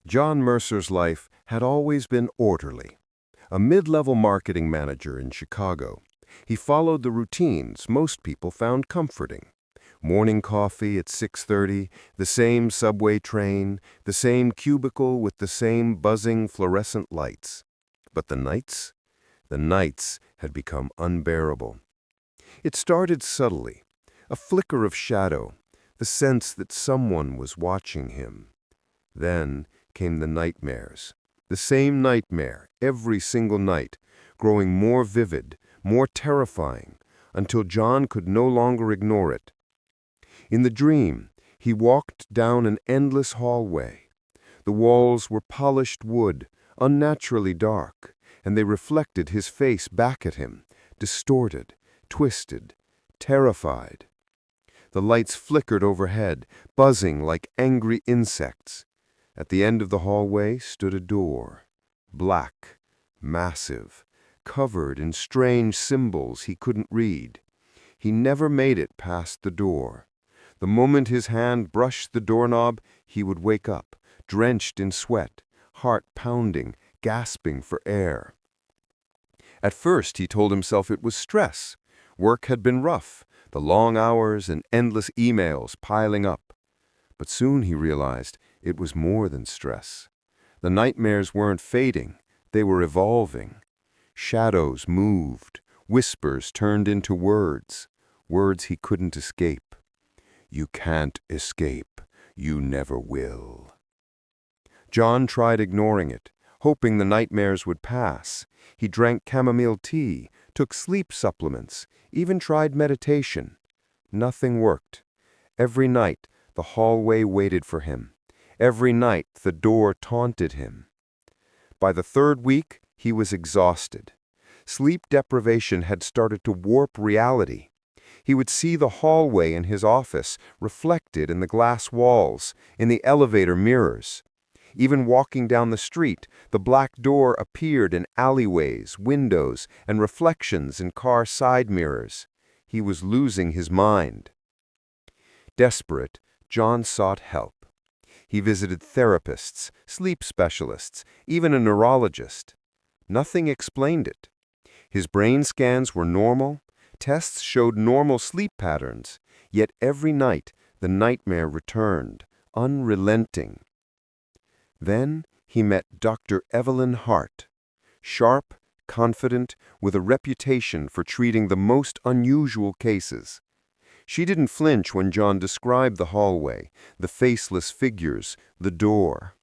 John Mercer's life had always been orderly. A mid-level marketing manager in Chicago, he followed the routines most people found comforting. Morning coffee at 6:30, the same subway train, the same cubicle with the same buzzing fluorescent lights. But the nights? The nights had become unbearable. It started subtly, a flicker of shadow, the sense that someone was watching him. Then came the nightmares. The same nightmare every single night, growing more vivid, more terrifying, until John could no longer ignore it. In the dream, he walked down an endless hallway. The walls were polished wood, unnaturally dark, and they reflected his face back at him, distorted, twisted, terrified. The lights flickered overhead, buzzing like angry insects. At the end of the hallway stood a door, black, massive, covered in strange symbols he couldn't read. He never made it past the door. The moment his hand brushed the doorknob, he would wake up, drenched in sweat, heart pounding, gasping for air. At first, he told himself it was stress. Work had been rough, the long hours and endless emails piling up. But soon he realized it was more than stress. The nightmares weren't fading, they were evolving. Shadows moved, whispers turned into words, words he couldn't escape. You can't escape, you never will. John tried ignoring it, hoping the nightmares would pass. He drank chamomile tea, took sleep supplements, even tried meditation. Nothing worked. Every night, the hallway waited for him. Every night, the door taunted him. By the third week, he was exhausted. Sleep deprivation had started to warp reality. He would see the hallway in his office reflected in the glass walls, in the elevator mirrors. Even walking down the street, the black door appeared in alleyways, windows, and reflections in car side mirrors. He was losing his mind. Desperate, John sought help. He visited therapists, sleep specialists, even a neurologist. Nothing explained it. His brain scans were normal, tests showed normal sleep patterns, yet every night the nightmare returned, unrelenting. Then he met Dr. Evelyn Hart, sharp, confident, with a reputation for treating the most unusual cases. She didn't flinch when John described the hallway, the faceless figures, the door.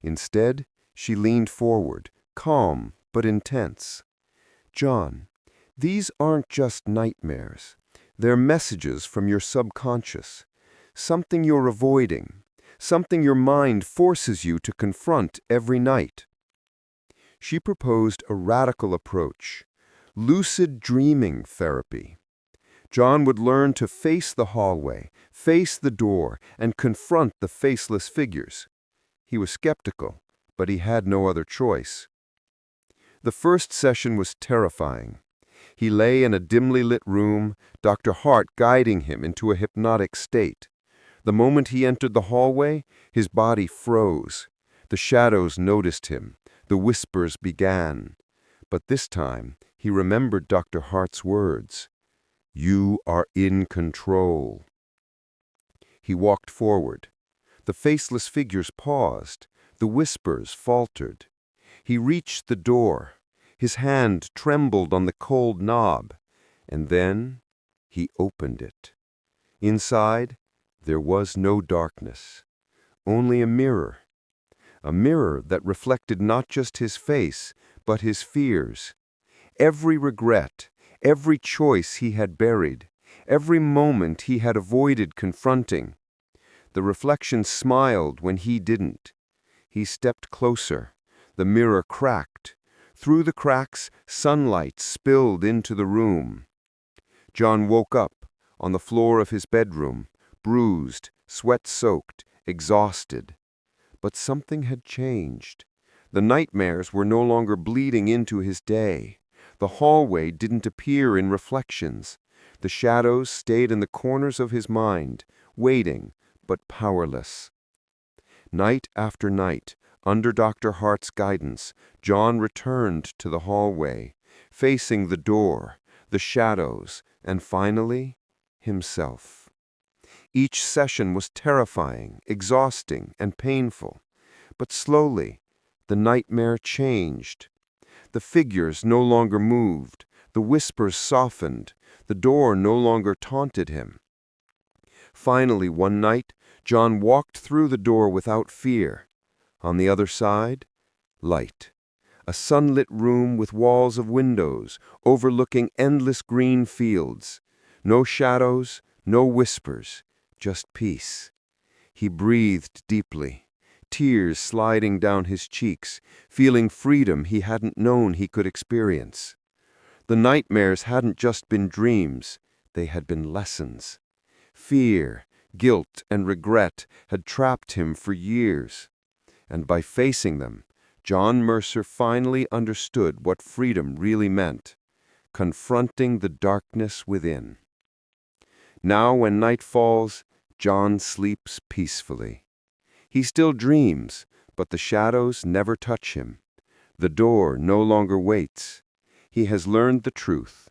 Instead, she leaned forward, calm but intense. John, these aren't just nightmares. They're messages from your subconscious, something you're avoiding, something your mind forces you to confront every night. She proposed a radical approach, lucid dreaming therapy. John would learn to face the hallway, face the door, and confront the faceless figures. He was skeptical, but he had no other choice. The first session was terrifying. He lay in a dimly lit room, Dr. Hart guiding him into a hypnotic state. The moment he entered the hallway, his body froze. The shadows noticed him. The whispers began. But this time, he remembered Dr. Hart's words. You are in control. He walked forward. The faceless figures paused. The whispers faltered. He reached the door. His hand trembled on the cold knob. And then he opened it. Inside, there was no darkness, only a mirror that reflected not just his face, but his fears. Every regret, every choice he had buried, every moment he had avoided confronting. The reflection smiled when he didn't. He stepped closer. The mirror cracked. Through the cracks, sunlight spilled into the room. John woke up on the floor of his bedroom, bruised, sweat-soaked, exhausted. But something had changed. The nightmares were no longer bleeding into his day. The hallway didn't appear in reflections. The shadows stayed in the corners of his mind, waiting, but powerless. Night after night, Under Dr. Hart's guidance, John returned to the hallway, facing the door, the shadows, and finally, himself. Each session was terrifying, exhausting, and painful, but slowly, the nightmare changed. The figures no longer moved, the whispers softened, the door no longer taunted him. Finally, one night, John walked through the door without fear. On the other side, light. A sunlit room with walls of windows, overlooking endless green fields. No shadows, no whispers, just peace. He breathed deeply, tears sliding down his cheeks, feeling freedom he hadn't known he could experience. The nightmares hadn't just been dreams, they had been lessons. Fear, guilt, and regret had trapped him for years. And by facing them, John Mercer finally understood what freedom really meant, confronting the darkness within. Now, when night falls, John sleeps peacefully. He still dreams, but the shadows never touch him. The door no longer waits. He has learned the truth.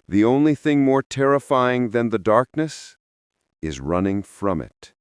The only thing more terrifying than the darkness is running from it.